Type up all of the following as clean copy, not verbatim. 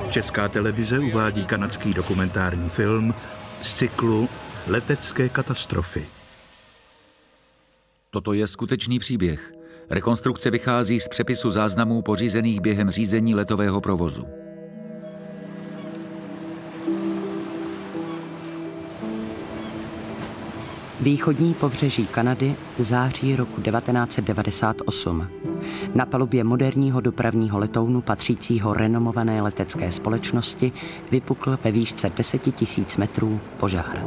Česká televize uvádí kanadský dokumentární film z cyklu Letecké katastrofy. Toto je skutečný příběh. Rekonstrukce vychází z přepisu záznamů pořízených během řízení letového provozu. Východní pobřeží Kanady, září roku 1998. Na palubě moderního dopravního letounu patřícího renomované letecké společnosti vypukl ve výšce 10 000 metrů požár.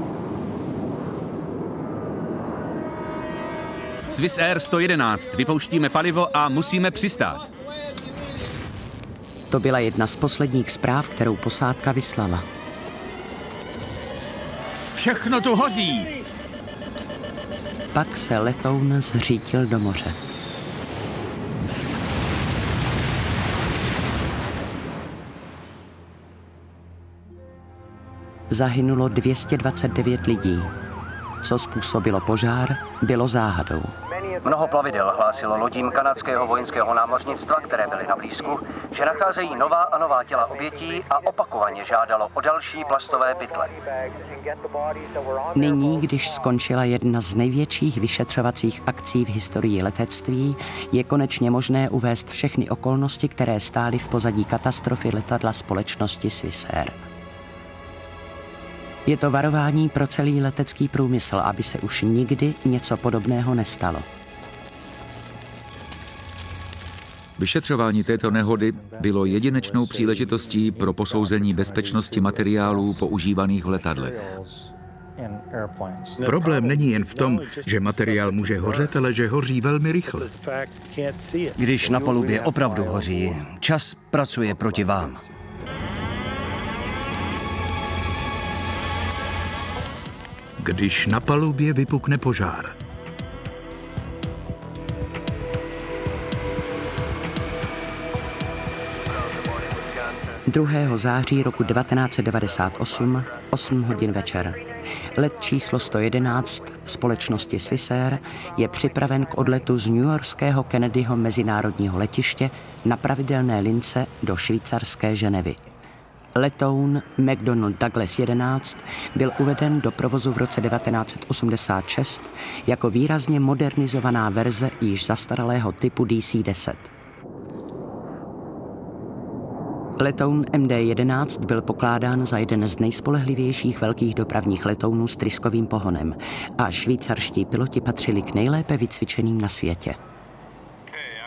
Swiss Air 111, vypouštíme palivo a musíme přistát. To byla jedna z posledních zpráv, kterou posádka vyslala. Všechno tu hoří! Pak se letoun zřítil do moře. Zahynulo 229 lidí. Co způsobilo požár, bylo záhadou. Mnoho plavidel hlásilo lodím kanadského vojenského námořnictva, které byly na blízku, že nacházejí nová a nová těla obětí a opakovaně žádalo o další plastové pytle. Nyní, když skončila jedna z největších vyšetřovacích akcí v historii letectví, je konečně možné uvést všechny okolnosti, které stály v pozadí katastrofy letadla společnosti Swiss Air. Je to varování pro celý letecký průmysl, aby se už nikdy něco podobného nestalo. Vyšetřování této nehody bylo jedinečnou příležitostí pro posouzení bezpečnosti materiálů používaných v letadlech. Problém není jen v tom, že materiál může hořet, ale že hoří velmi rychle. Když na palubě opravdu hoří, čas pracuje proti vám. Když na palubě vypukne požár. (2. září roku 1998, 8 hodin večer. Let číslo 111 společnosti Swiss Air je připraven k odletu z newyorského Kennedyho mezinárodního letiště na pravidelné lince do švýcarské Ženevy. Letoun McDonnell Douglas 11 byl uveden do provozu v roce 1986 jako výrazně modernizovaná verze již zastaralého typu DC-10. Letoun MD-11 byl pokládán za jeden z nejspolehlivějších velkých dopravních letounů s tryskovým pohonem a švýcarští piloti patřili k nejlépe vycvičeným na světě.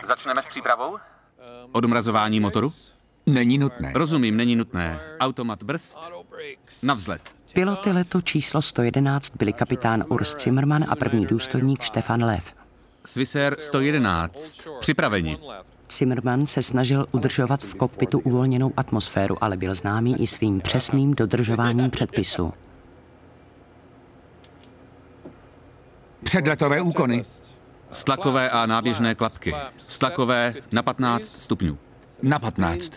Začneme s přípravou? Odmrazování motoru? Není nutné. Rozumím, není nutné. Automat brzd? Na vzlet. Piloty letu číslo 111 byli kapitán Urs Zimmermann a první důstojník Stefan Lev. Swiss Air 111. Připraveni. Zimmermann se snažil udržovat v kokpitu uvolněnou atmosféru, ale byl známý i svým přesným dodržováním předpisů. Předletové úkony. Stlakové a náběžné klapky. Stlakové na 15 stupňů. Na 15.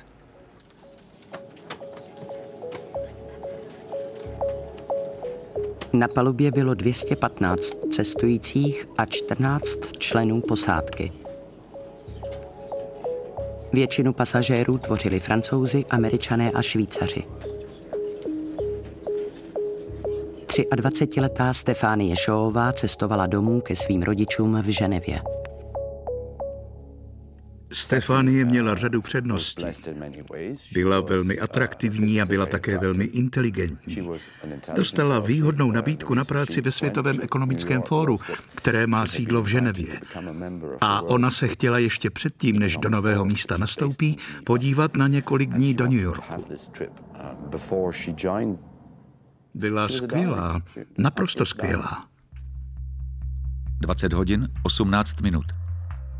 Na palubě bylo 215 cestujících a 14 členů posádky. Většinu pasažérů tvořili Francouzi, Američané a Švýcaři. 23letá Stefánie Šoová cestovala domů ke svým rodičům v Ženevě. Stefánie měla řadu předností. Byla velmi atraktivní a byla také velmi inteligentní. Dostala výhodnou nabídku na práci ve Světovém ekonomickém fóru, které má sídlo v Ženevě. A ona se chtěla ještě předtím, než do nového místa nastoupí, podívat na několik dní do New Yorku. Byla skvělá, naprosto skvělá. 20 hodin, 18 minut.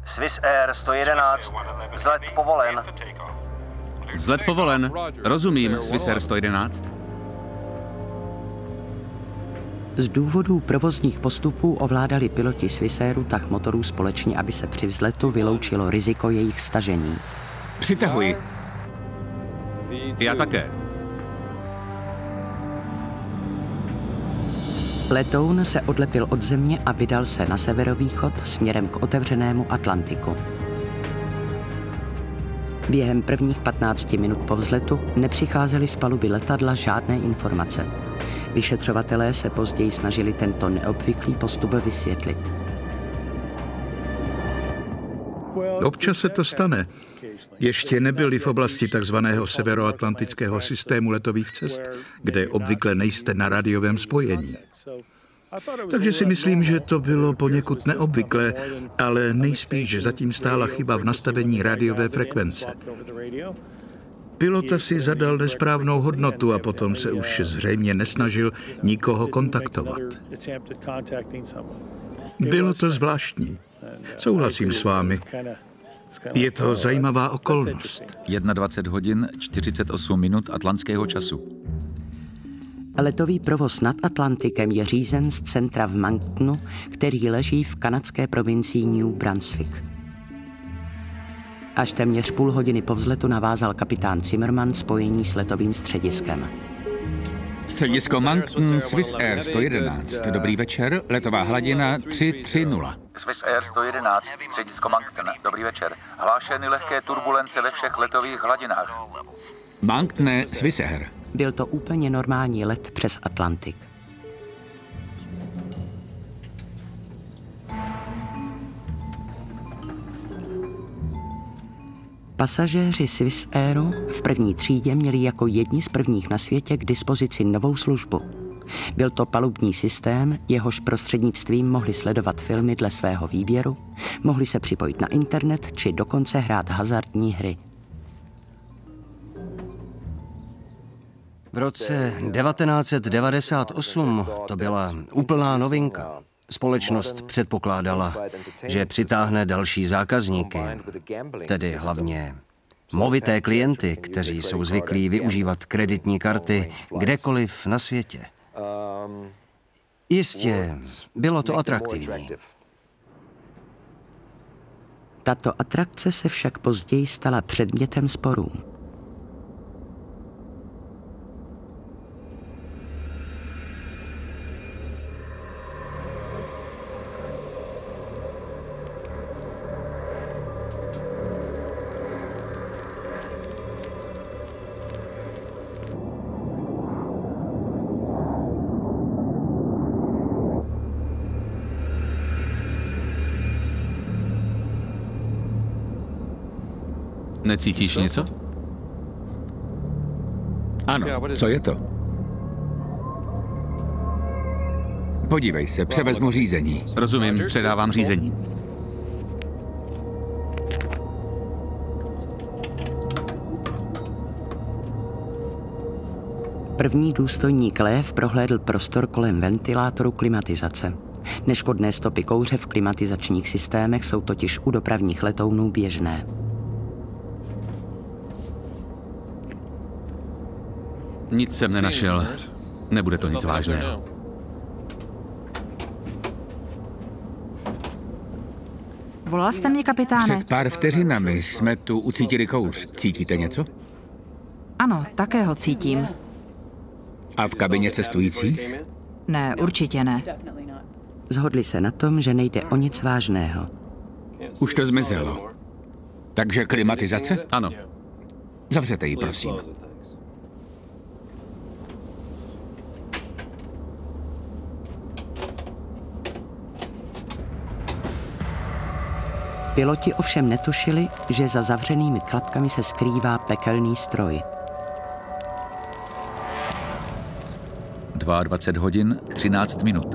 Swiss Air 111, vzlet povolen. Vzlet povolen. Rozumím, Swiss Air 111. Z důvodů provozních postupů ovládali piloti Swiss Airu tah motorů společně, aby se při vzletu vyloučilo riziko jejich stažení. Přitahuji. Já také. Letoun se odlepil od země a vydal se na severovýchod směrem k otevřenému Atlantiku. Během prvních 15 minut po vzletu nepřicházely z paluby letadla žádné informace. Vyšetřovatelé se později snažili tento neobvyklý postup vysvětlit. Občas se to stane. Ještě nebyli v oblasti takzvaného severoatlantického systému letových cest, kde obvykle nejste na rádiovém spojení. Takže si myslím, že to bylo poněkud neobvyklé, ale nejspíš zatím stála chyba v nastavení rádiové frekvence. Pilot si zadal nesprávnou hodnotu a potom se už zřejmě nesnažil nikoho kontaktovat. Bylo to zvláštní. Souhlasím s vámi. Je to zajímavá okolnost. 21 hodin 48 minut atlantského času. Letový provoz nad Atlantikem je řízen z centra v Monktonu, který leží v kanadské provincii New Brunswick. Až téměř půl hodiny po vzletu navázal kapitán Zimmermann spojení s letovým střediskem. Středisko Moncton, Swiss Air 111. Dobrý večer, letová hladina 330. Swiss Air 111, středisko Moncton. Dobrý večer. Hlášeny lehké turbulence ve všech letových hladinách. Monktone, Swiss Air. Byl to úplně normální let přes Atlantik. Pasažéři Swiss Airu v první třídě měli jako jedni z prvních na světě k dispozici novou službu. Byl to palubní systém, jehož prostřednictvím mohli sledovat filmy dle svého výběru, mohli se připojit na internet či dokonce hrát hazardní hry. V roce 1998 to byla úplná novinka. Společnost předpokládala, že přitáhne další zákazníky, tedy hlavně movité klienty, kteří jsou zvyklí využívat kreditní karty kdekoliv na světě. Jistě, bylo to atraktivní. Tato atrakce se však později stala předmětem sporů. Necítíš něco? Ano, co je to? Podívej se, převezmu řízení. Rozumím, předávám řízení. První důstojník Lév prohlédl prostor kolem ventilátoru klimatizace. Neškodné stopy kouře v klimatizačních systémech jsou totiž u dopravních letounů běžné. Nic jsem nenašel. Nebude to nic vážného. Volal jste mě, kapitáne? Před pár vteřinami jsme tu ucítili kouř. Cítíte něco? Ano, také ho cítím. A v kabině cestujících? Ne, určitě ne. Zhodli se na tom, že nejde o nic vážného. Už to zmizelo. Takže klimatizace? Ano. Zavřete ji, prosím. Piloti ovšem netušili, že za zavřenými klapkami se skrývá pekelný stroj. 22 hodin 13 minut.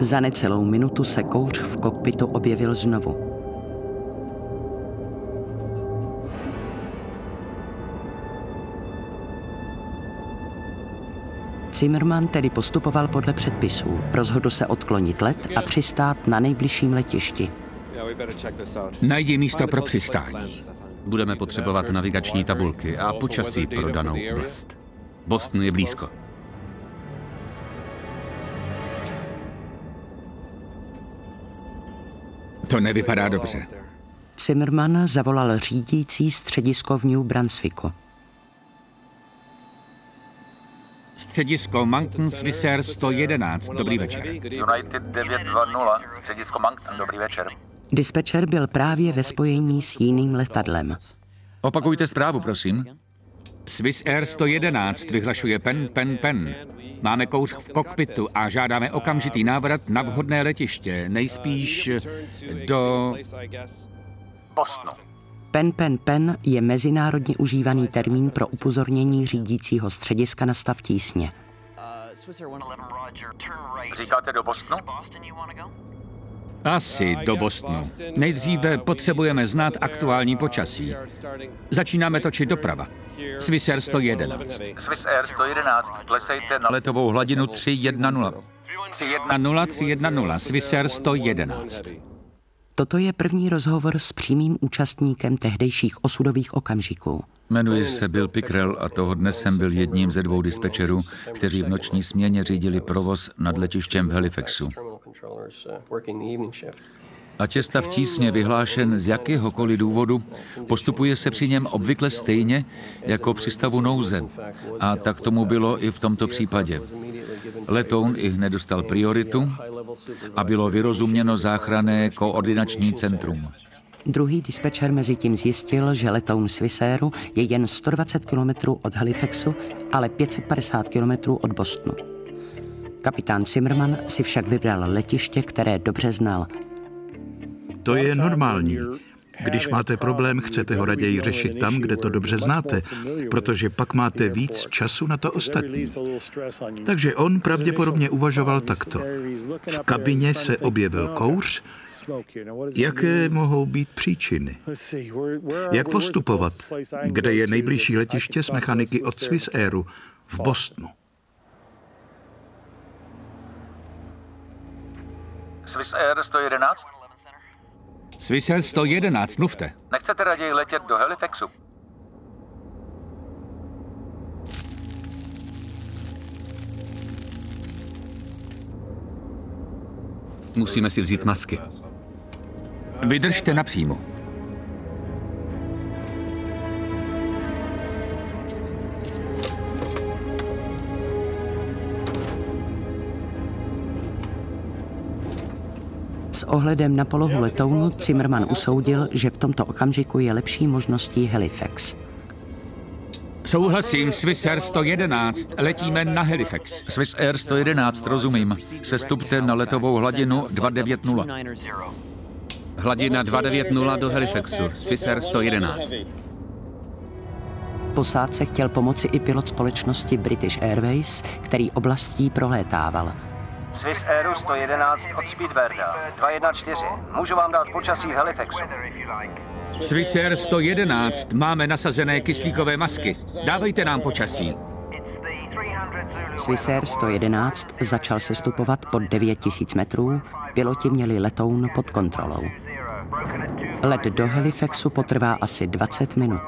Za necelou minutu se kouř v kokpitu objevil znovu. Zimmermann tedy postupoval podle předpisů. Rozhodl se odklonit let a přistát na nejbližším letišti. Najdi místo pro přistání. Budeme potřebovat navigační tabulky a počasí pro danou oblast. Boston je blízko. To nevypadá dobře. Zimmermann zavolal řídící středisko v New Brunswicku. Středisko Moncton, Swiss Air 111. Dobrý večer. United 920, středisko Moncton. Dobrý večer. Dispečer byl právě ve spojení s jiným letadlem. Opakujte zprávu, prosím. Swiss Air 111 vyhlašuje pen. Máme kouř v kokpitu a žádáme okamžitý návrat na vhodné letiště, nejspíš do Bostonu. Pen je mezinárodně užívaný termín pro upozornění řídícího střediska na stav tísně. Říkáte do Bostonu? Asi do Bostonu. Nejdříve potřebujeme znát aktuální počasí. Začínáme točit doprava. Swiss Air 111. Swiss Air 111, klesejte na letovou hladinu 310. 310, Swiss Air 111. Toto je první rozhovor s přímým účastníkem tehdejších osudových okamžiků. Jmenuji se Bill Pickrell a toho dne jsem byl jedním ze 2 dispečerů, kteří v noční směně řídili provoz nad letištěm v Halifaxu. Ať je stav tísně vyhlášen z jakéhokoliv důvodu, postupuje se při něm obvykle stejně jako při stavu nouze. A tak tomu bylo i v tomto případě. Letoun ihned dostal prioritu a bylo vyrozuměno záchranné koordinační centrum. Druhý dispečer mezi tím zjistil, že letoun Swiss Airu je jen 120 km od Halifaxu, ale 550 km od Bostonu. Kapitán Zimmerman si však vybral letiště, které dobře znal. To je normální. Když máte problém, chcete ho raději řešit tam, kde to dobře znáte, protože pak máte víc času na to ostatní. Takže on pravděpodobně uvažoval takto. V kabině se objevil kouř. Jaké mohou být příčiny? Jak postupovat? Kde je nejbližší letiště s mechaniky od Swiss Airu? V Bostonu. Swiss Air 111? Swiss Air 111, mluvte. Nechcete raději letět do Halifaxu? Musíme si vzít masky. Vydržte napřímo. S ohledem na polohu letounu Zimmerman usoudil, že v tomto okamžiku je lepší možností Halifax. Souhlasím, Swiss Air 111, letíme na Halifax. Swiss Air 111, rozumím. Sestupte na letovou hladinu 290. Hladina 290 do Halifaxu, Swiss Air 111. Posádce chtěl pomoci i pilot společnosti British Airways, který oblastí prolétával. Swiss Airu 111 od Speedbirda, 214. Můžu vám dát počasí v Halifaxu. Swiss Air 111, máme nasazené kyslíkové masky. Dávejte nám počasí. Swiss Air 111 začal sestupovat pod 9000 metrů, piloti měli letoun pod kontrolou. Let do Halifaxu potrvá asi 20 minut.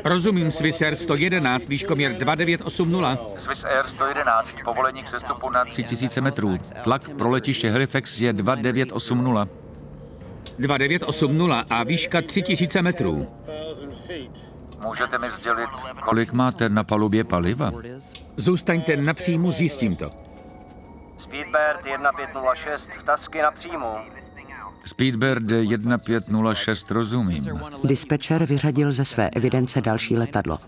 Rozumím, Swiss Air 111, výškoměr 2980. Swiss Air 111, povolení k sestupu na 3000 metrů. Tlak pro letiště Halifax je 2980. 2980 a výška 3000 metrů. Můžete mi sdělit, kolik máte na palubě paliva? Zůstaňte napřímo, zjistím to. Speedbird 1506, vtasky napřímo. Speedbird 1506, rozumím. Dispečer vyřadil ze své evidence další letadlo.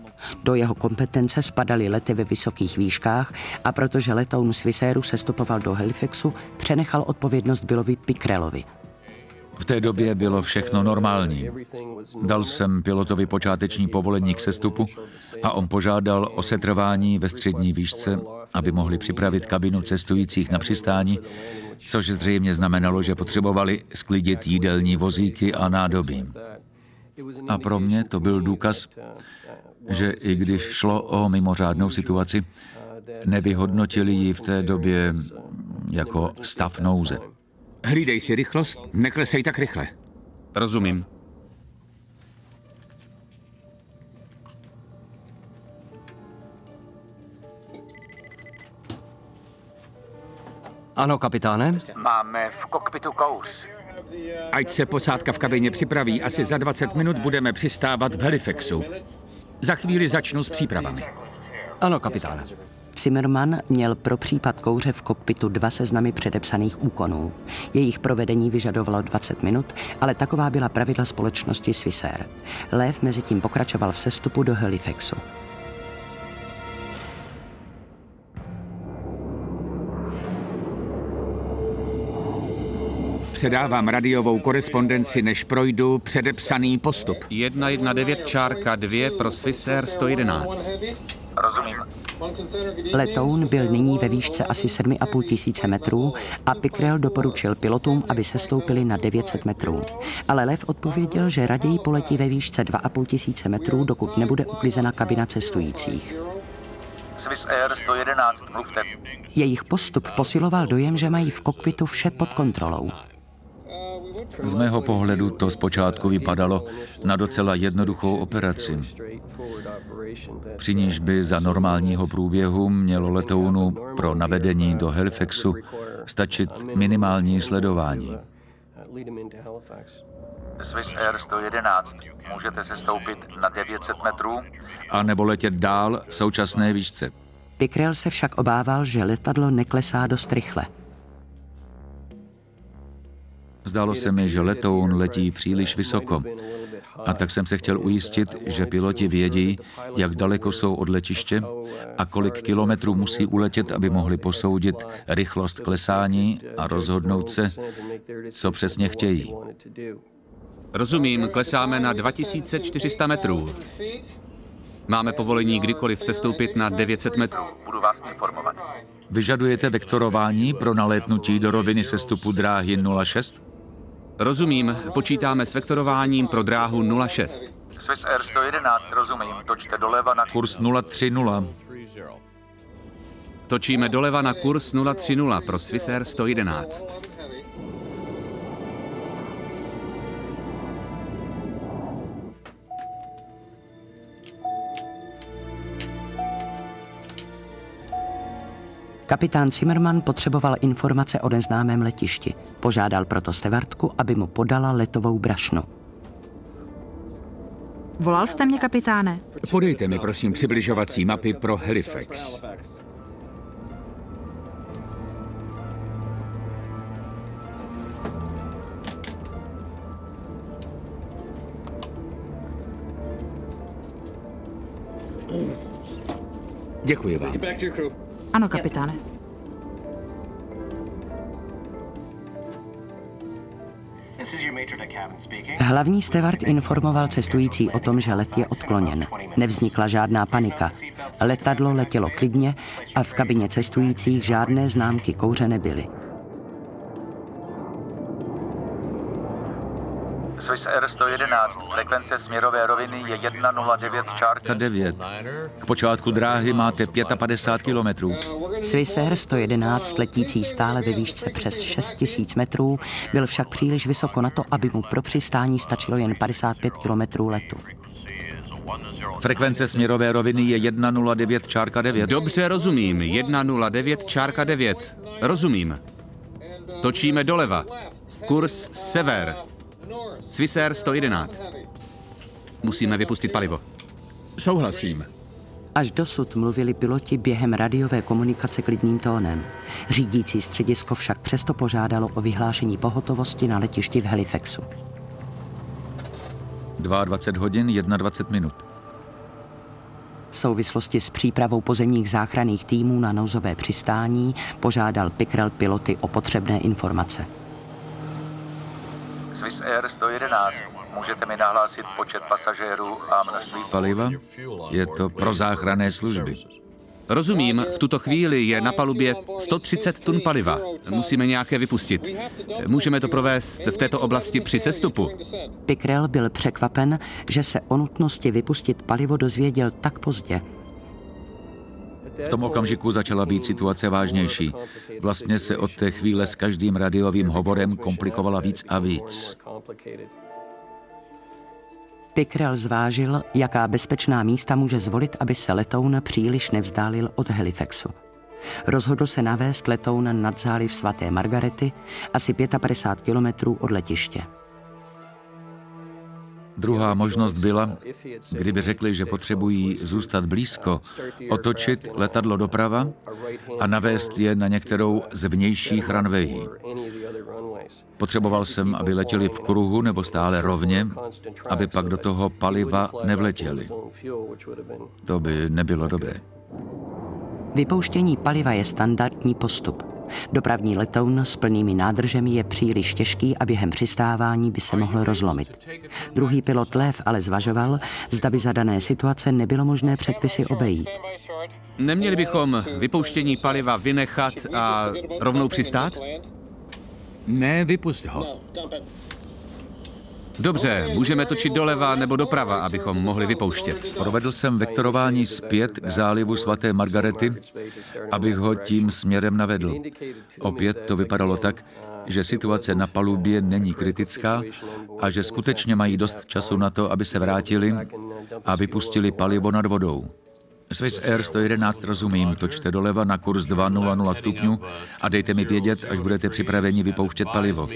Do jeho kompetence spadaly lety ve vysokých výškách a protože letoun Swiss Airu sestupoval do Halifaxu, přenechal odpovědnost Billovi Pickrellovi. V té době bylo všechno normální. Dal jsem pilotovi počáteční povolení k sestupu a on požádal o setrvání ve střední výšce, aby mohli připravit kabinu cestujících na přistání, což zřejmě znamenalo, že potřebovali sklidit jídelní vozíky a nádobí. A pro mě to byl důkaz, že i když šlo o mimořádnou situaci, nevyhodnotili ji v té době jako stav nouze. Hlídej si rychlost, neklesej tak rychle. Rozumím. Ano, kapitáne? Máme v kokpitu kouř. Ať se posádka v kabině připraví, asi za 20 minut budeme přistávat v Halifaxu. Za chvíli začnu s přípravami. Ano, kapitáne. Zimmermann měl pro případ kouře v kokpitu 2 seznamy předepsaných úkonů. Jejich provedení vyžadovalo 20 minut, ale taková byla pravidla společnosti Swissair. Lev mezitím pokračoval v sestupu do Halifaxu. Předávám radiovou korespondenci, než projdu předepsaný postup. 119-2 pro Swissair 111. Rozumím. Letoun byl nyní ve výšce asi 7,5 tisíce metrů a Pickrell doporučil pilotům, aby sestoupili na 900 metrů. Ale Lev odpověděl, že raději poletí ve výšce 2,5 tisíce metrů, dokud nebude uklizena kabina cestujících. Swissair 111, mluvte. Jejich postup posiloval dojem, že mají v kokpitu vše pod kontrolou. Z mého pohledu to zpočátku vypadalo na docela jednoduchou operaci. Při níž by za normálního průběhu mělo letounu pro navedení do Halifaxu stačit minimální sledování. Swissair 111, můžete se stoupit na 900 metrů a nebo letět dál v současné výšce. Pickrell se však obával, že letadlo neklesá dost rychle. Zdálo se mi, že letoun letí příliš vysoko. A tak jsem se chtěl ujistit, že piloti vědí, jak daleko jsou od letiště a kolik kilometrů musí uletět, aby mohli posoudit rychlost klesání a rozhodnout se, co přesně chtějí. Rozumím, klesáme na 2400 metrů. Máme povolení kdykoliv sestoupit na 900 metrů. Budu vás informovat. Vyžadujete vektorování pro nalétnutí do roviny sestupu dráhy 06? Rozumím, počítáme s vektorováním pro dráhu 06. Swissair 111, rozumím, točte doleva na kurz 030. Točíme doleva na kurz 030 pro Swissair 111. Kapitán Zimmermann potřeboval informace o neznámém letišti. Požádal proto stevardku, aby mu podala letovou brašnu. Volal jste mě, kapitáne? Podejte mi, prosím, přibližovací mapy pro Halifax. Děkuji vám. Ano, kapitáne. Hlavní steward informoval cestující o tom, že let je odkloněn. Nevznikla žádná panika. Letadlo letělo klidně a v kabině cestujících žádné známky kouře nebyly. Swissair 111, frekvence směrové roviny je 109,9. K počátku dráhy máte 55 kilometrů. Swissair 111, letící stále ve výšce přes 6000 metrů, byl však příliš vysoko na to, aby mu pro přistání stačilo jen 55 kilometrů letu. Frekvence směrové roviny je 109,9. Dobře, rozumím. 109,9. Rozumím. Točíme doleva. Kurz sever. Swissair 111. Musíme vypustit palivo. Souhlasím. Až dosud mluvili piloti během radiové komunikace klidným tónem. Řídící středisko však přesto požádalo o vyhlášení pohotovosti na letišti v Halifaxu. 22 hodin 21 minut. V souvislosti s přípravou pozemních záchranných týmů na nouzové přistání požádal Pickrell piloty o potřebné informace. Swissair 111, můžete mi nahlásit počet pasažérů a množství paliva? Je to pro záchranné služby. Rozumím, v tuto chvíli je na palubě 130 tun paliva. Musíme nějaké vypustit. Můžeme to provést v této oblasti při sestupu. Pickrell byl překvapen, že se o nutnosti vypustit palivo dozvěděl tak pozdě. V tom okamžiku začala být situace vážnější. Vlastně se od té chvíle s každým radiovým hovorem komplikovala víc a víc. Pickrell zvážil, jaká bezpečná místa může zvolit, aby se letoun příliš nevzdálil od Halifaxu. Rozhodl se navést letoun nad záliv svaté Margarety, asi 55 kilometrů od letiště. Druhá možnost byla, kdyby řekli, že potřebují zůstat blízko, otočit letadlo doprava a navést je na některou z vnějších runwayí. Potřeboval jsem, aby letěli v kruhu nebo stále rovně, aby pak do toho paliva nevletěli. To by nebylo dobré. Vypouštění paliva je standardní postup. Dopravní letoun s plnými nádržemi je příliš těžký a během přistávání by se mohl rozlomit. Druhý pilot Lev ale zvažoval, zda by za dané situace nebylo možné předpisy obejít. Neměli bychom vypouštění paliva vynechat a rovnou přistát? Ne, vypust ho. Dobře, můžeme točit doleva nebo doprava, abychom mohli vypouštět. Provedl jsem vektorování zpět k zálivu svaté Margarety, abych ho tím směrem navedl. Opět to vypadalo tak, že situace na palubě není kritická a že skutečně mají dost času na to, aby se vrátili a vypustili palivo nad vodou. Swiss Air 111 rozumím, točte doleva na kurz 200 stupňů a dejte mi vědět, až budete připraveni vypouštět palivo.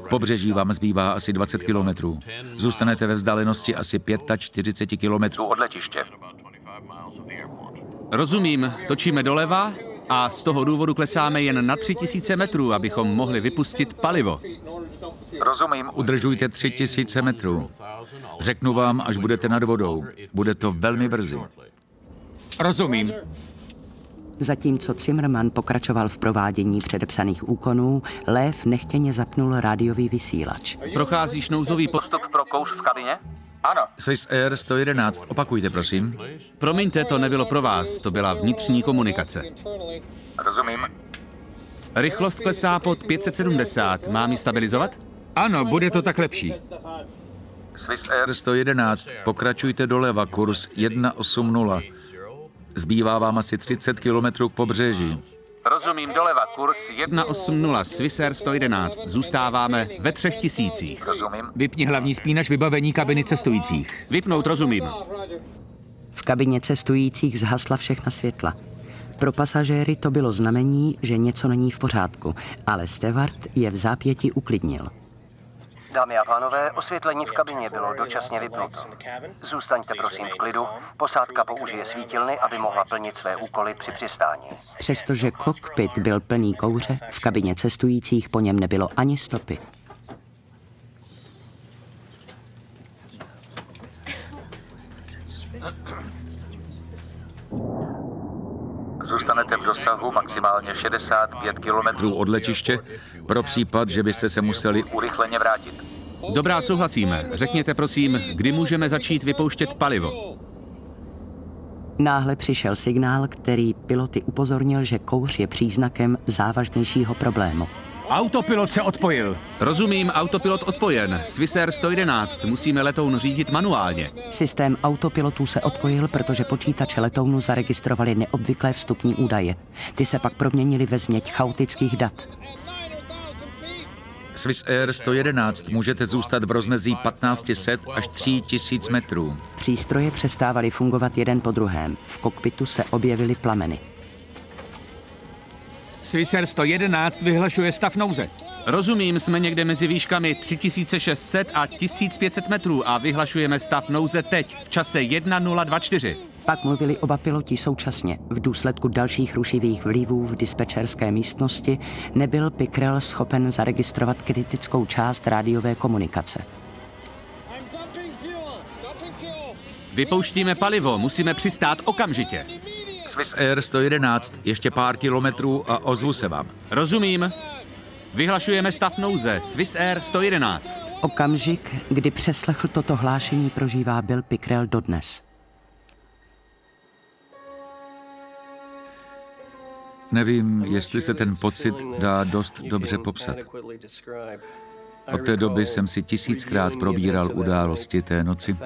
K pobřeží vám zbývá asi 20 kilometrů. Zůstanete ve vzdálenosti asi 45 kilometrů od letiště. Rozumím, točíme doleva a z toho důvodu klesáme jen na 3000 metrů, abychom mohli vypustit palivo. Rozumím, udržujte 3000 metrů. Řeknu vám, až budete nad vodou. Bude to velmi brzy. Rozumím. Zatímco Zimmermann pokračoval v provádění předepsaných úkonů, Lev nechtěně zapnul rádiový vysílač. Procházíš nouzový postup pro kouř v kabině? Ano. Swiss Air 111, opakujte, prosím. Promiňte, to nebylo pro vás, to byla vnitřní komunikace. Rozumím. Rychlost klesá pod 570, mám ji stabilizovat? Ano, bude to tak lepší. Swiss Air 111, pokračujte doleva, kurz 180. Zbývá vám asi 30 kilometrů k pobřeží. Rozumím, doleva, kurz 180, Swiss Air 111, zůstáváme ve 3000. Rozumím. Vypni hlavní spínač vybavení kabiny cestujících. Vypnout, rozumím. V kabině cestujících zhasla všechna světla. Pro pasažéry to bylo znamení, že něco není v pořádku, ale steward je v zápěti uklidnil. Dámy a pánové, osvětlení v kabině bylo dočasně vypnuto. Zůstaňte prosím v klidu, posádka použije svítilny, aby mohla plnit své úkoly při přistání. Přestože kokpit byl plný kouře, v kabině cestujících po něm nebylo ani stopy. Zůstanete v dosahu maximálně 65 kilometrů od letiště pro případ, že byste se museli urychleně vrátit. Dobrá, souhlasíme. Řekněte prosím, kdy můžeme začít vypouštět palivo. Náhle přišel signál, který piloty upozornil, že kouř je příznakem závažnějšího problému. Autopilot se odpojil. Rozumím, autopilot odpojen. Swiss Air 111, musíme letoun řídit manuálně. Systém autopilotů se odpojil, protože počítače letounu zaregistrovaly neobvyklé vstupní údaje. Ty se pak proměnily ve změť chaotických dat. Swiss Air 111, můžete zůstat v rozmezí 1500 až 3000 metrů. Přístroje přestávaly fungovat jeden po druhém. V kokpitu se objevily plameny. Swiss Air 111 vyhlašuje stav nouze. Rozumím, jsme někde mezi výškami 3600 a 1500 metrů a vyhlašujeme stav nouze teď, v čase 1024. Pak mluvili oba piloti současně. V důsledku dalších rušivých vlivů v dispečerské místnosti nebyl Pickrell schopen zaregistrovat kritickou část rádiové komunikace. Vypouštíme palivo, musíme přistát okamžitě. Swiss Air 111, ještě pár kilometrů a ozvu se vám. Rozumím. Vyhlašujeme stav nouze, Swiss Air 111. Okamžik, kdy přeslechl toto hlášení, prožívá Bill Pickrell dodnes. Nevím, jestli se ten pocit dá dost dobře popsat. Od té doby jsem si 1000krát probíral události té noci,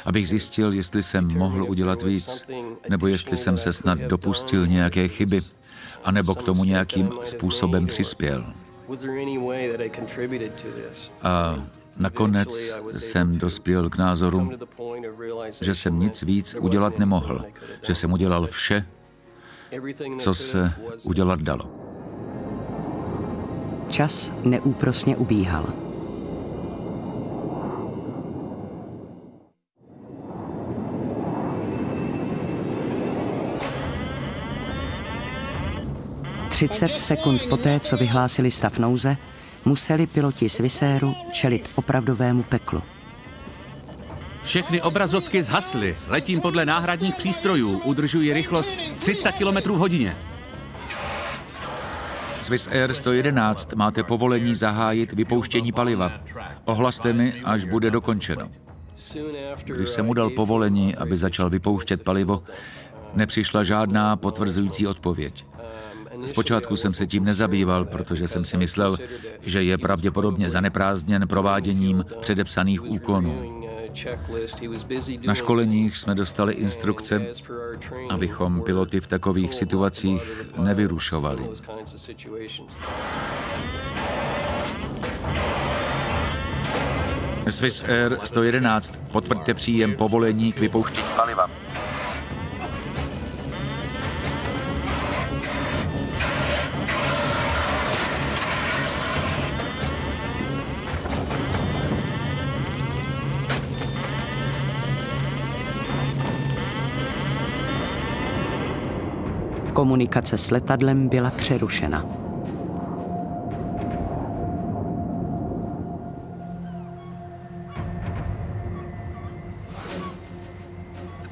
abych zjistil, jestli jsem mohl udělat víc, nebo jestli jsem se snad dopustil nějaké chyby, anebo k tomu nějakým způsobem přispěl. A nakonec jsem dospěl k názoru, že jsem nic víc udělat nemohl, že jsem udělal vše, co se udělat dalo. Čas neúprosně ubíhal. 30 sekund poté, co vyhlásili stav nouze, museli piloti Swissair čelit opravdovému peklu. Všechny obrazovky zhasly. Letím podle náhradních přístrojů. Udržuji rychlost 300 km v hodině. Swissair 111, máte povolení zahájit vypouštění paliva. Ohlaste mi, až bude dokončeno. Když jsem mu dal povolení, aby začal vypouštět palivo, nepřišla žádná potvrzující odpověď. Zpočátku jsem se tím nezabýval, protože jsem si myslel, že je pravděpodobně zaneprázdněn prováděním předepsaných úkonů. Na školeních jsme dostali instrukce, abychom piloty v takových situacích nevyrušovali. Swissair 111, potvrďte příjem povolení k vypouštění paliva. Komunikace s letadlem byla přerušena.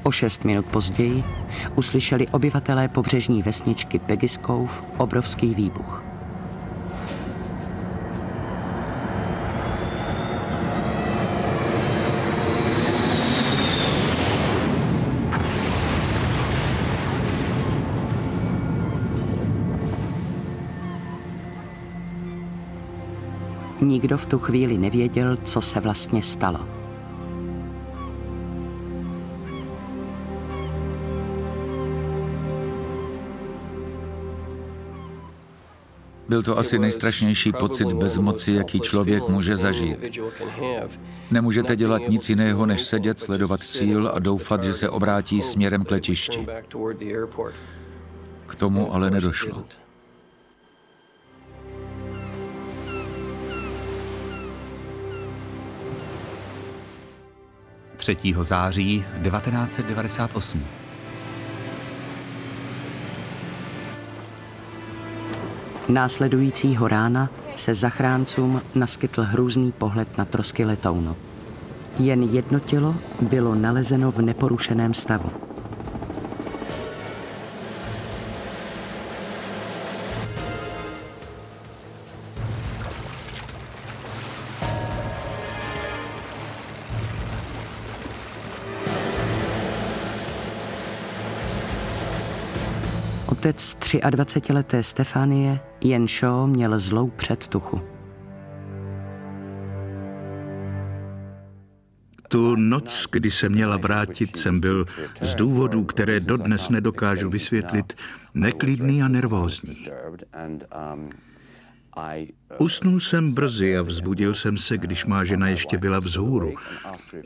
O 6 minut později uslyšeli obyvatelé pobřežní vesničky Peggy's Cove obrovský výbuch. Nikdo v tu chvíli nevěděl, co se vlastně stalo. Byl to asi nejstrašnější pocit bezmoci, jaký člověk může zažít. Nemůžete dělat nic jiného, než sedět, sledovat cíl a doufat, že se obrátí směrem k letišti. K tomu ale nedošlo. září 1998. Následujícího rána se zachráncům naskytl hrůzný pohled na trosky letounu. Jen jedno tělo bylo nalezeno v neporušeném stavu. Otec 23leté Stefanie, Jen Shaw, měl zlou předtuchu. Tu noc, kdy se měla vrátit, jsem byl z důvodů, které dodnes nedokážu vysvětlit, neklidný a nervózní. Usnul jsem brzy a vzbudil jsem se, když má žena ještě byla vzhůru.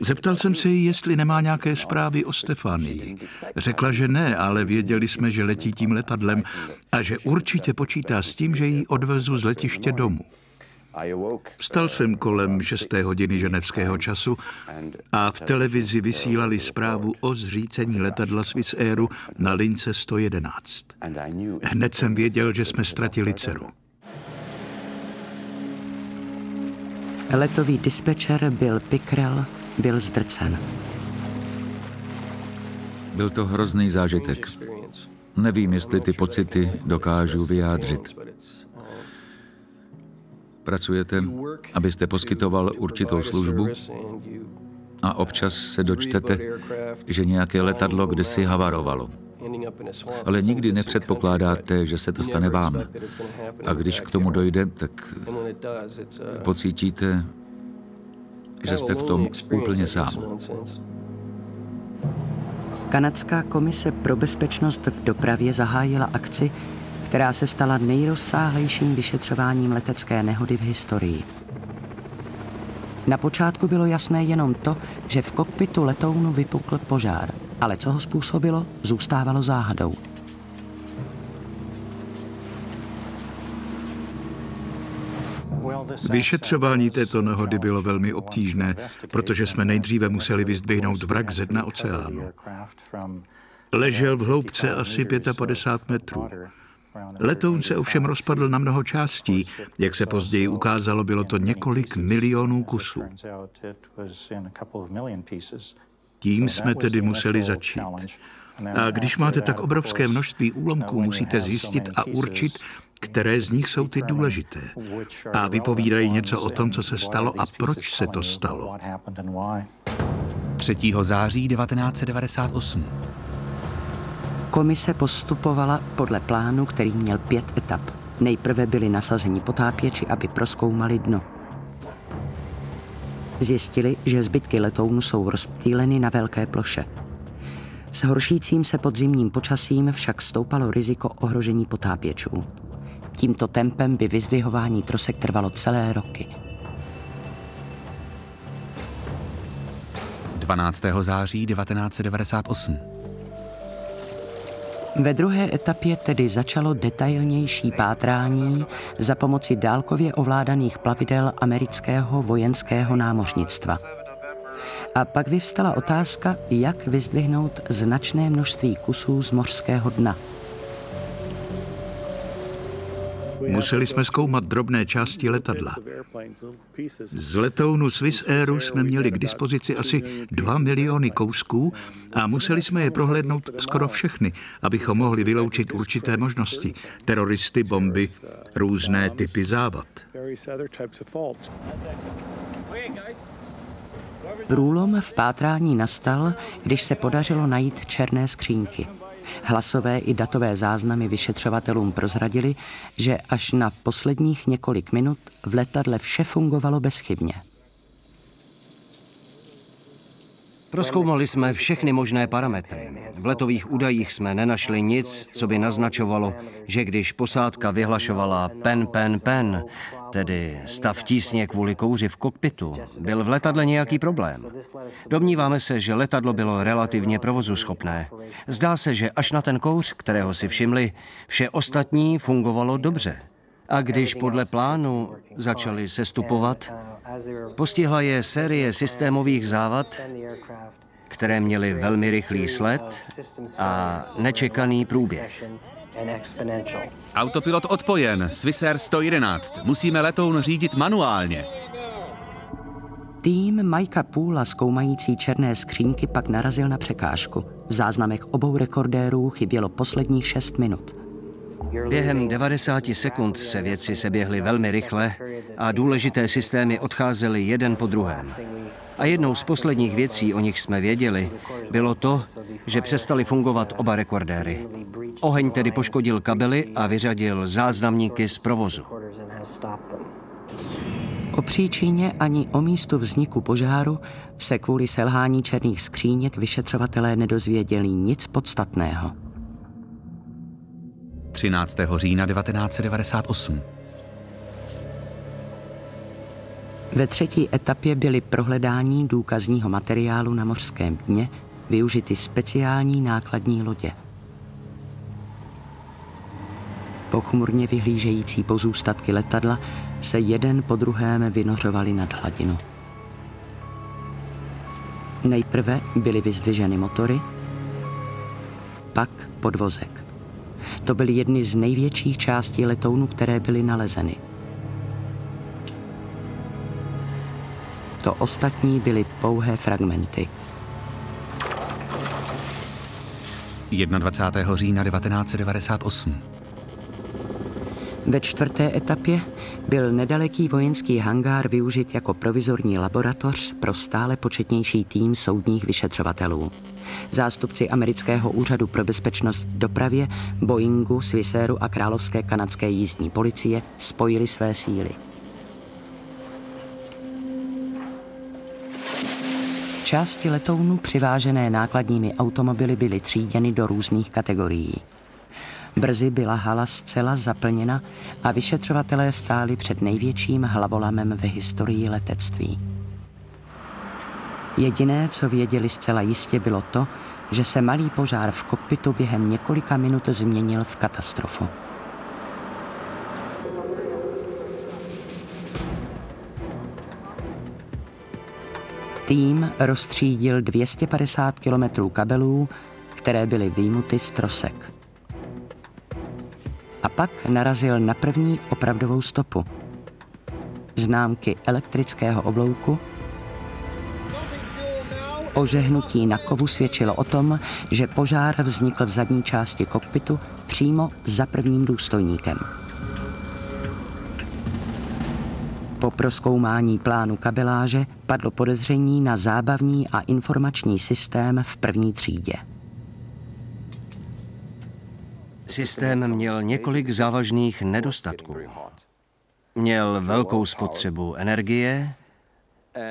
Zeptal jsem se jí, jestli nemá nějaké zprávy o Stefanii. Řekla, že ne, ale věděli jsme, že letí tím letadlem a že určitě počítá s tím, že ji odvezu z letiště domů. Vstal jsem kolem 6. hodiny ženevského času a v televizi vysílali zprávu o zřícení letadla Swissairu na lince 111. Hned jsem věděl, že jsme ztratili dceru. Letový dispečer Bill Pickrell byl zdrcen. Byl to hrozný zážitek. Nevím, jestli ty pocity dokážu vyjádřit. Pracujete, abyste poskytoval určitou službu a občas se dočtete, že nějaké letadlo kdysi havarovalo. Ale nikdy nepředpokládáte, že se to stane vám. A když k tomu dojde, tak pocítíte, že jste v tom úplně sám. Kanadská komise pro bezpečnost v dopravě zahájila akci, která se stala nejrozsáhlejším vyšetřováním letecké nehody v historii. Na počátku bylo jasné jenom to, že v kokpitu letounu vypukl požár, ale co ho způsobilo, zůstávalo záhadou. Vyšetřování této nehody bylo velmi obtížné, protože jsme nejdříve museli vyzdvihnout vrak ze dna oceánu. Ležel v hloubce asi 55 metrů. Letoun se ovšem rozpadl na mnoho částí. Jak se později ukázalo, bylo to několik milionů kusů. Tím jsme tedy museli začít. A když máte tak obrovské množství úlomků, musíte zjistit a určit, které z nich jsou ty důležité. A vypovídají něco o tom, co se stalo a proč se to stalo. 3. září 1998. Komise postupovala podle plánu, který měl 5 etap. Nejprve byli nasazeni potápěči, aby prozkoumali dno. Zjistili, že zbytky letounu jsou rozptýleny na velké ploše. S horšícím se podzimním počasím však stoupalo riziko ohrožení potápěčů. Tímto tempem by vyzdvihování trosek trvalo celé roky. 12. září 1998. Ve druhé etapě tedy začalo detailnější pátrání za pomoci dálkově ovládaných plavidel amerického vojenského námořnictva. A pak vyvstala otázka, jak vyzdvihnout značné množství kusů z mořského dna. Museli jsme zkoumat drobné části letadla. Z letounu Swiss Airu jsme měli k dispozici asi 2 miliony kousků a museli jsme je prohlédnout skoro všechny, abychom mohli vyloučit určité možnosti. Teroristy, bomby, různé typy závad. Průlom v pátrání nastal, když se podařilo najít černé skřínky. Hlasové i datové záznamy vyšetřovatelům prozradili, že až na posledních několik minut v letadle vše fungovalo bezchybně. Prozkoumali jsme všechny možné parametry. V letových údajích jsme nenašli nic, co by naznačovalo, že když posádka vyhlašovala pen, tedy stav tísně kvůli kouři v kokpitu, byl v letadle nějaký problém. Domníváme se, že letadlo bylo relativně provozuschopné. Zdá se, že až na ten kouř, kterého si všimli, vše ostatní fungovalo dobře. A když podle plánu začali sestupovat, postihla je série systémových závad, které měly velmi rychlý sled a nečekaný průběh. Autopilot odpojen, Swiss Air 111. Musíme letoun řídit manuálně. Tým Mikea Poola zkoumající černé skřínky pak narazil na překážku. V záznamech obou rekordérů chybělo posledních 6 minut. Během 90 sekund se věci seběhly velmi rychle a důležité systémy odcházely jeden po druhém. A jednou z posledních věcí, o nich jsme věděli, bylo to, že přestali fungovat oba rekordéry. Oheň tedy poškodil kabely a vyřadil záznamníky z provozu. O příčině ani o místu vzniku požáru se kvůli selhání černých skříněk vyšetřovatelé nedozvěděli nic podstatného. 13. října 1998. Ve třetí etapě byly pro hledání důkazního materiálu na mořském dně využity speciální nákladní lodě. Pochmurně vyhlížející pozůstatky letadla se jeden po druhém vynořovaly nad hladinu. Nejprve byly vyzdviženy motory, pak podvozek. To byly jedny z největších částí letounu, které byly nalezeny. To ostatní byly pouhé fragmenty. 21. října 1998. Ve čtvrté etapě byl nedaleký vojenský hangár využit jako provizorní laboratoř pro stále početnější tým soudních vyšetřovatelů. Zástupci amerického úřadu pro bezpečnost v dopravě, Boeingu, Swiss Airu a Královské kanadské jízdní policie spojili své síly. Části letounu přivážené nákladními automobily byly tříděny do různých kategorií. Brzy byla hala zcela zaplněna a vyšetřovatelé stáli před největším hlavolamem v historii letectví. Jediné, co věděli zcela jistě, bylo to, že se malý požár v kokpitu během několika minut změnil v katastrofu. Tým rozstřídil 250 kilometrů kabelů, které byly vyjmuty z trosek. A pak narazil na první opravdovou stopu. Známky elektrického oblouku, ožehnutí na kovu svědčilo o tom, že požár vznikl v zadní části kokpitu přímo za prvním důstojníkem. Po prozkoumání plánu kabeláže padlo podezření na zábavní a informační systém v první třídě. Systém měl několik závažných nedostatků. Měl velkou spotřebu energie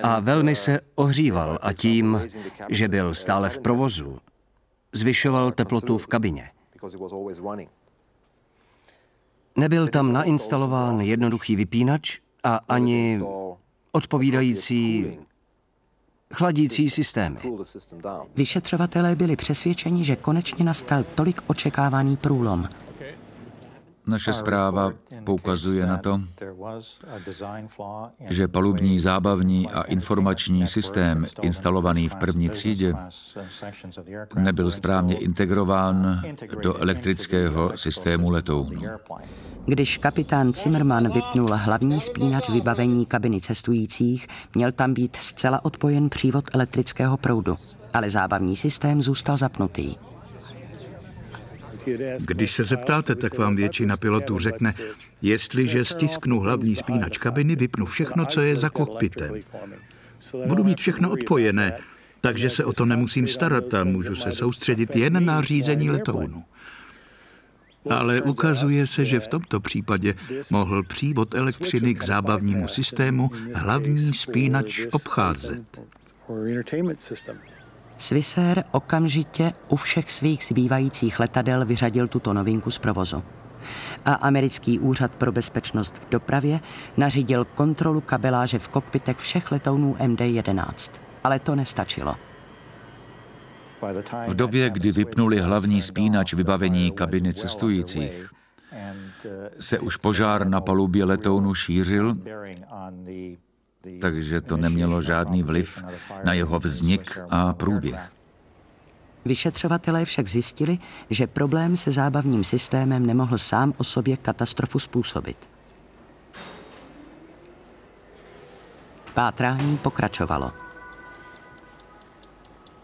a velmi se ohříval a tím, že byl stále v provozu, zvyšoval teplotu v kabině. Nebyl tam nainstalován jednoduchý vypínač a ani odpovídající chladící systémy. Vyšetřovatelé byli přesvědčeni, že konečně nastal tolik očekávaný průlom. Naše zpráva poukazuje na to, že palubní zábavní a informační systém instalovaný v první třídě nebyl správně integrován do elektrického systému letounu. Když kapitán Zimmermann vypnul hlavní spínač vybavení kabiny cestujících, měl tam být zcela odpojen přívod elektrického proudu, ale zábavní systém zůstal zapnutý. Když se zeptáte, tak vám většina pilotů řekne, jestliže stisknu hlavní spínač kabiny, vypnu všechno, co je za kokpitem. Budu mít všechno odpojené, takže se o to nemusím starat a můžu se soustředit jen na řízení letounu. Ale ukazuje se, že v tomto případě mohl přívod elektřiny k zábavnímu systému hlavní spínač obcházet. Swissair okamžitě u všech svých zbývajících letadel vyřadil tuto novinku z provozu. A americký úřad pro bezpečnost v dopravě nařídil kontrolu kabeláže v kokpitech všech letounů MD-11. Ale to nestačilo. V době, kdy vypnuli hlavní spínač vybavení kabiny cestujících, se už požár na palubě letounu šířil, takže to nemělo žádný vliv na jeho vznik a průběh. Vyšetřovatelé však zjistili, že problém se zábavním systémem nemohl sám o sobě katastrofu způsobit. Pátrání pokračovalo.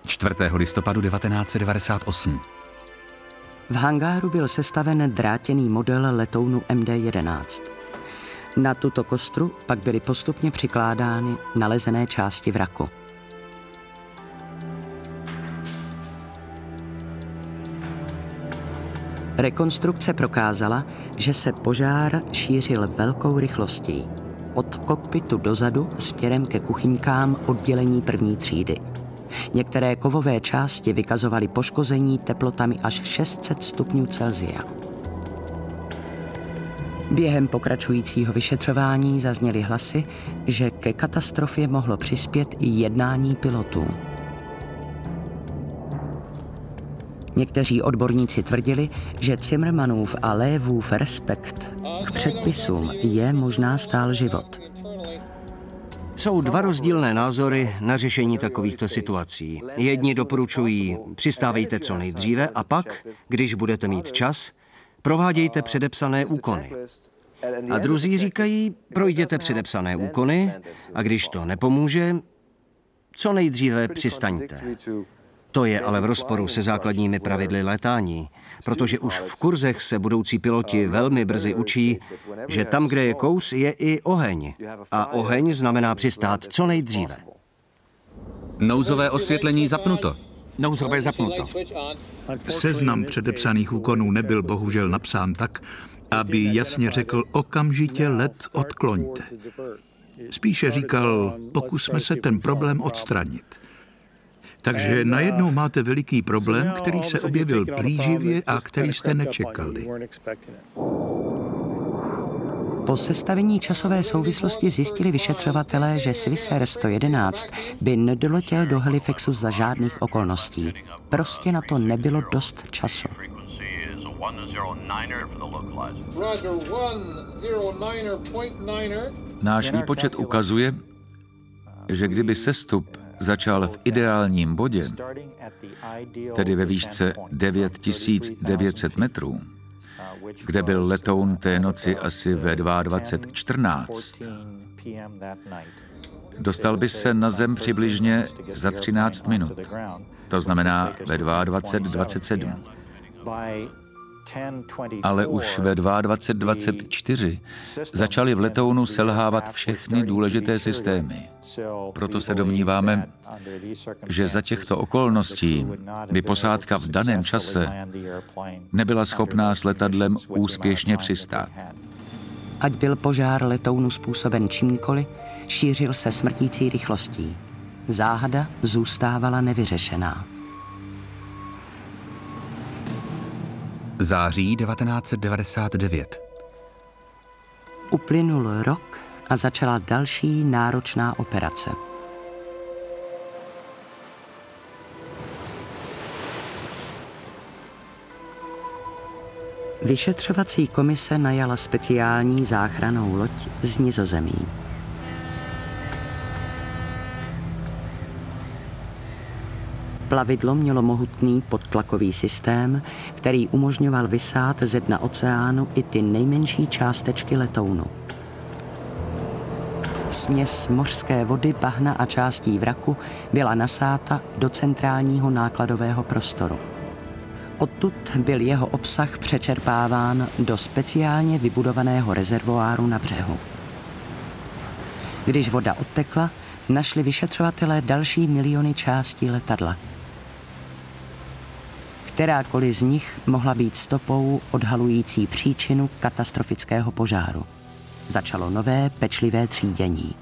4. listopadu 1998. V hangáru byl sestaven drátěný model letounu MD-11. Na tuto kostru pak byly postupně přikládány nalezené části vraku. Rekonstrukce prokázala, že se požár šířil velkou rychlostí. Od kokpitu dozadu směrem ke kuchyňkám oddělení první třídy. Některé kovové části vykazovaly poškození teplotami až 600 stupňů Celsia. Během pokračujícího vyšetřování zazněly hlasy, že ke katastrofě mohlo přispět i jednání pilotů. Někteří odborníci tvrdili, že Zimmermannův a Lévův respekt k předpisům je možná stál život. Jsou dva rozdílné názory na řešení takovýchto situací. Jedni doporučují, přistávejte co nejdříve a pak, když budete mít čas, provádějte předepsané úkony. A druzí říkají, projděte předepsané úkony a když to nepomůže, co nejdříve přistaňte. To je ale v rozporu se základními pravidly létání, protože už v kurzech se budoucí piloti velmi brzy učí, že tam, kde je kouř, je i oheň. A oheň znamená přistát co nejdříve. Nouzové osvětlení zapnuto. Nouzové zapnuto. Seznam předepsaných úkonů nebyl bohužel napsán tak, aby jasně řekl okamžitě let odkloňte. Spíše říkal, pokusme se ten problém odstranit. Takže najednou máte veliký problém, který se objevil plíživě a který jste nečekali. Po sestavení časové souvislosti zjistili vyšetřovatelé, že Swissair 111 by nedoletěl do Halifaxu za žádných okolností. Prostě na to nebylo dost času. Náš výpočet ukazuje, že kdyby sestup začal v ideálním bodě, tedy ve výšce 9900 metrů, kde byl letoun té noci asi ve 22:14, dostal by se na zem přibližně za 13 minut. To znamená ve 22:27. Ale už ve 22:24 začaly v letounu selhávat všechny důležité systémy. Proto se domníváme, že za těchto okolností by posádka v daném čase nebyla schopná s letadlem úspěšně přistát. Ať byl požár letounu způsoben čímkoliv, šířil se smrtící rychlostí. Záhada zůstávala nevyřešená. Září 1999. Uplynul rok a začala další náročná operace. Vyšetřovací komise najala speciální záchrannou loď z Nizozemí. Plavidlo mělo mohutný podtlakový systém, který umožňoval vysát ze dna oceánu i ty nejmenší částečky letounu. Směs mořské vody, bahna a částí vraku byla nasáta do centrálního nákladového prostoru. Odtud byl jeho obsah přečerpáván do speciálně vybudovaného rezervoáru na břehu. Když voda odtekla, našli vyšetřovatelé další miliony částí letadla. Kterákoliv z nich mohla být stopou odhalující příčinu katastrofického požáru. Začalo nové pečlivé třídění.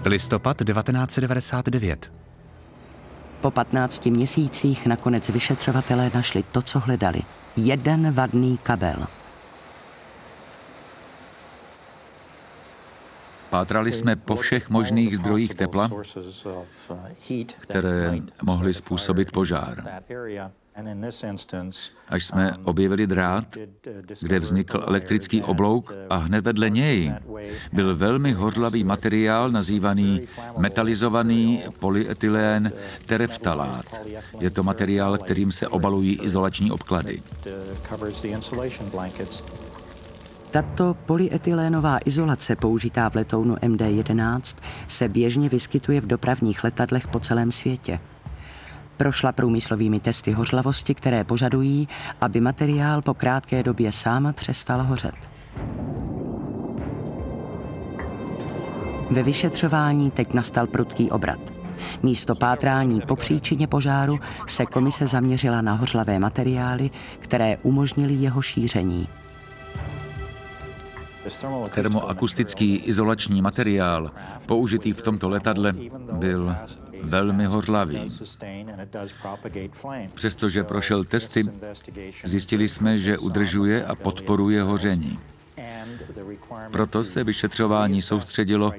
Listopad 1999. Po 15 měsících nakonec vyšetřovatelé našli to, co hledali. Jeden vadný kabel. Pátrali jsme po všech možných zdrojích tepla, které mohly způsobit požár. Až jsme objevili drát, kde vznikl elektrický oblouk a hned vedle něj byl velmi hořlavý materiál nazývaný metalizovaný polyetylén tereftalát. Je to materiál, kterým se obalují izolační obklady. Tato polyetylénová izolace použitá v letounu MD-11 se běžně vyskytuje v dopravních letadlech po celém světě. Prošla průmyslovými testy hořlavosti, které požadují, aby materiál po krátké době sám přestal hořet. Ve vyšetřování teď nastal prudký obrat. Místo pátrání po příčině požáru se komise zaměřila na hořlavé materiály, které umožnily jeho šíření. Termoakustický izolační materiál použitý v tomto letadle byl velmi hořlavý. Přestože prošel testy, zjistili jsme, že udržuje a podporuje hoření. Proto se vyšetřování soustředilo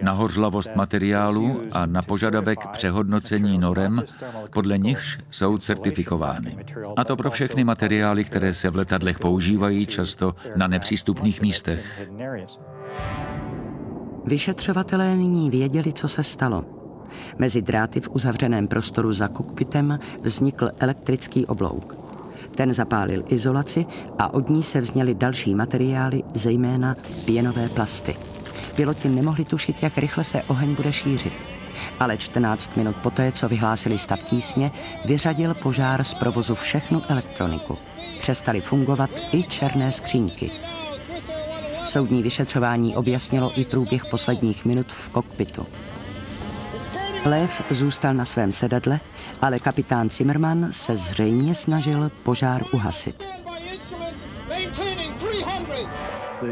na hořlavost materiálu a na požadavek přehodnocení norem, podle nichž jsou certifikovány. A to pro všechny materiály, které se v letadlech používají, často na nepřístupných místech. Vyšetřovatelé nyní věděli, co se stalo. Mezi dráty v uzavřeném prostoru za kokpitem vznikl elektrický oblouk. Ten zapálil izolaci a od ní se vzněly další materiály, zejména pěnové plasty. Piloti nemohli tušit, jak rychle se oheň bude šířit. Ale 14 minut poté, co vyhlásili stav tísně, vyřadil požár z provozu všechnu elektroniku. Přestaly fungovat i černé skříňky. Soudní vyšetřování objasnilo i průběh posledních minut v kokpitu. Lev zůstal na svém sedadle, ale kapitán Zimmermann se zřejmě snažil požár uhasit.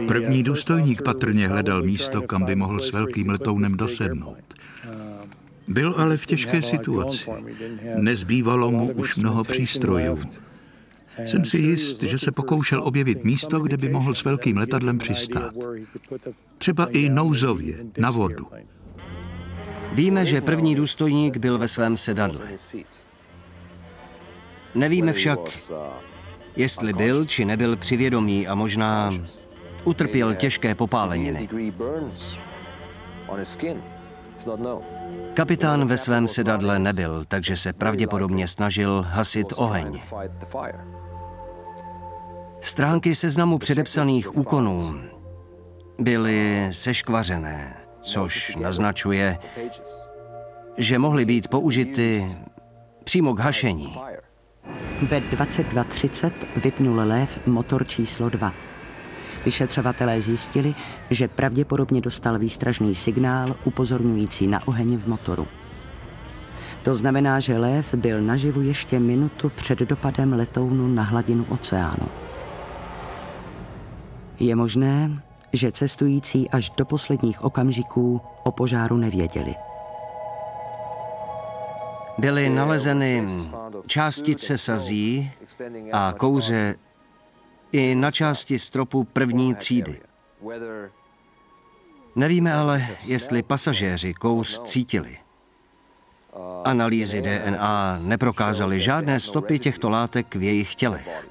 První důstojník patrně hledal místo, kam by mohl s velkým letounem dosednout. Byl ale v těžké situaci. Nezbývalo mu už mnoho přístrojů. Jsem si jist, že se pokoušel objevit místo, kde by mohl s velkým letadlem přistát. Třeba i nouzově, na vodu. Víme, že první důstojník byl ve svém sedadle. Nevíme však, jestli byl či nebyl při vědomí a možná utrpěl těžké popáleniny. Kapitán ve svém sedadle nebyl, takže se pravděpodobně snažil hasit oheň. Stránky seznamu předepsaných úkonů byly seškvařené, což naznačuje, že mohly být použity přímo k hašení. Ve 22:30 vypnul Lev motor číslo 2. Vyšetřovatelé zjistili, že pravděpodobně dostal výstražný signál upozorňující na oheň v motoru. To znamená, že Lev byl naživu ještě minutu před dopadem letounu na hladinu oceánu. Je možné, že cestující až do posledních okamžiků o požáru nevěděli. Byly nalezeny částice sazí a kouře i na části stropu první třídy. Nevíme ale, jestli pasažéři kouř cítili. Analýzy DNA neprokázaly žádné stopy těchto látek v jejich tělech.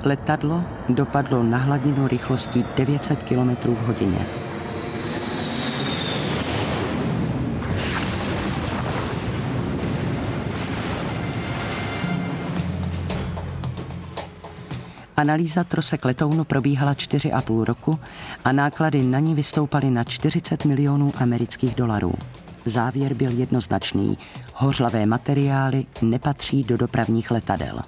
Letadlo dopadlo na hladinu rychlostí 900 km v hodině. Analýza trosek letounu probíhala 4,5 roku a náklady na ní vystoupaly na 40 milionů amerických dolarů. Závěr byl jednoznačný. Hořlavé materiály nepatří do dopravních letadel.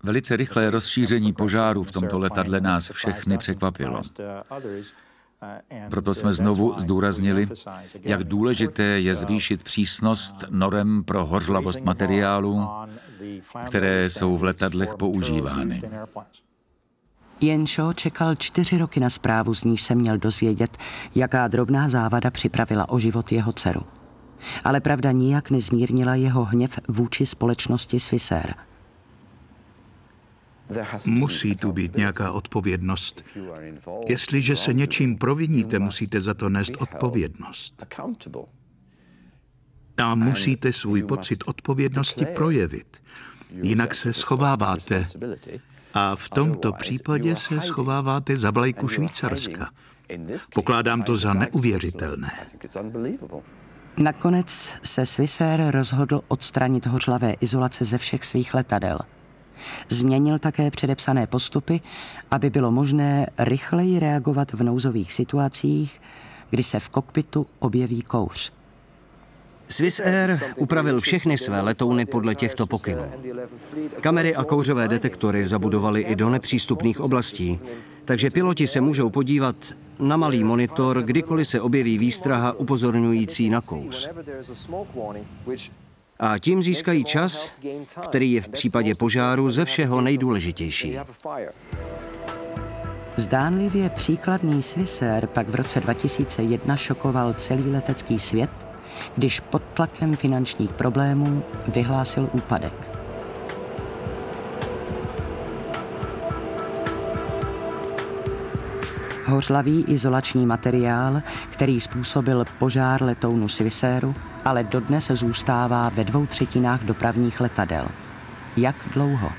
Velice rychlé rozšíření požáru v tomto letadle nás všechny překvapilo. Proto jsme znovu zdůraznili, jak důležité je zvýšit přísnost norem pro hořlavost materiálů, které jsou v letadlech používány. Ian Shaw čekal 4 roky na zprávu, z níž se měl dozvědět, jaká drobná závada připravila o život jeho dceru. Ale pravda nijak nezmírnila jeho hněv vůči společnosti Swissair. Musí tu být nějaká odpovědnost. Jestliže se něčím proviníte, musíte za to nést odpovědnost. A musíte svůj pocit odpovědnosti projevit. Jinak se schováváte. A v tomto případě se schováváte za vlajku Švýcarska. Pokládám to za neuvěřitelné. Nakonec se Swissair rozhodl odstranit hořlavé izolace ze všech svých letadel. Změnil také předepsané postupy, aby bylo možné rychleji reagovat v nouzových situacích, kdy se v kokpitu objeví kouř. Swissair upravil všechny své letouny podle těchto pokynů. Kamery a kouřové detektory zabudovali i do nepřístupných oblastí, takže piloti se můžou podívat na malý monitor, kdykoliv se objeví výstraha upozorňující na kouř. A tím získají čas, který je v případě požáru ze všeho nejdůležitější. Zdánlivě příkladný Swissair pak v roce 2001 šokoval celý letecký svět, když pod tlakem finančních problémů vyhlásil úpadek. Hořlavý izolační materiál, který způsobil požár letounu Swissairu, ale dodnes zůstává ve 2/3 dopravních letadel. Jak dlouho?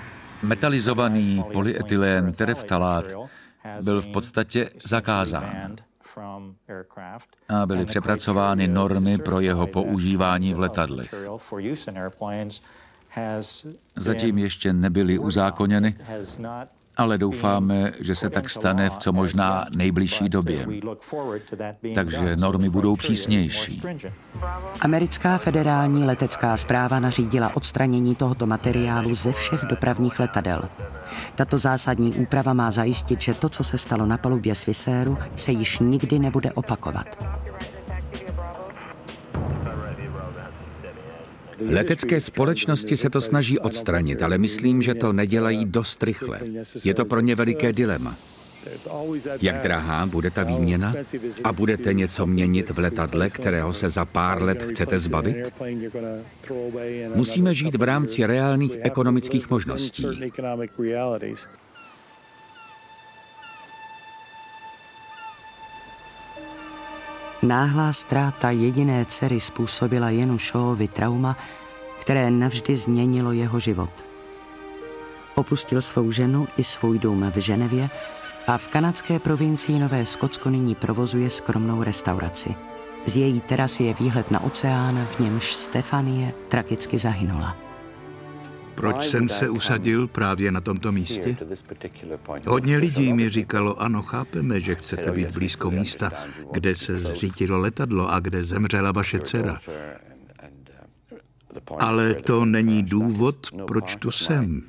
Metalizovaný polyetylén tereftalát byl v podstatě zakázán a byly přepracovány normy pro jeho používání v letadlech. Zatím ještě nebyly uzákoněny, ale doufáme, že se tak stane v co možná nejbližší době. Takže normy budou přísnější. Americká federální letecká správa nařídila odstranění tohoto materiálu ze všech dopravních letadel. Tato zásadní úprava má zajistit, že to, co se stalo na palubě Swissairu, se již nikdy nebude opakovat. Letecké společnosti se to snaží odstranit, ale myslím, že to nedělají dost rychle. Je to pro ně veliké dilema. Jak drahá bude ta výměna? A budete něco měnit v letadle, kterého se za pár let chcete zbavit? Musíme žít v rámci reálných ekonomických možností. Náhlá ztráta jediné dcery způsobila Ianu Shawovi trauma, které navždy změnilo jeho život. Opustil svou ženu i svůj dům v Ženevě A v kanadské provincii Nové Skotsko nyní provozuje skromnou restauraci. Z její terasy je výhled na oceán, v němž Stefanie tragicky zahynula. Proč jsem se usadil právě na tomto místě? Hodně lidí mi říkalo, ano, chápeme, že chcete být blízko místa, kde se zřítilo letadlo a kde zemřela vaše dcera. Ale to není důvod, proč tu jsem.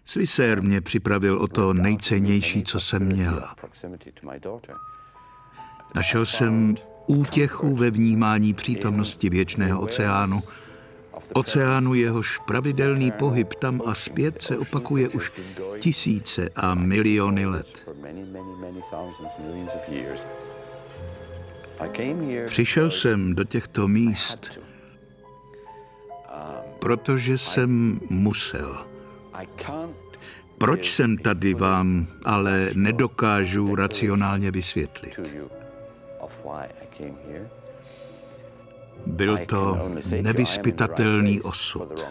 Swissair mě připravil o to nejcennější, co jsem měl. Našel jsem útěchu ve vnímání přítomnosti věčného oceánu, oceánu, jehož pravidelný pohyb tam a zpět se opakuje už tisíce a miliony let. Přišel jsem do těchto míst, protože jsem musel. Proč jsem tady, vám ale nedokážu racionálně vysvětlit. Byl to nevyzpytatelný osud.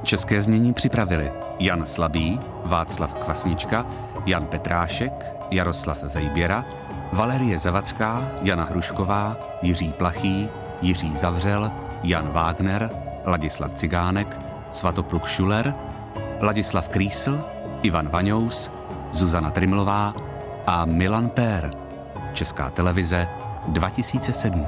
České znění připravili Jan Slabý, Václav Kvasnička, Jan Petrášek, Jaroslav Vejběra, Valerie Zavacká, Jana Hrušková, Jiří Plachý, Jiří Zavřel, Jan Wagner, Ladislav Cigánek, Svatopluk Šuler, Ladislav Krýsl, Ivan Vaňous, Zuzana Trimlová a Milan Pér. Česká televize 2007.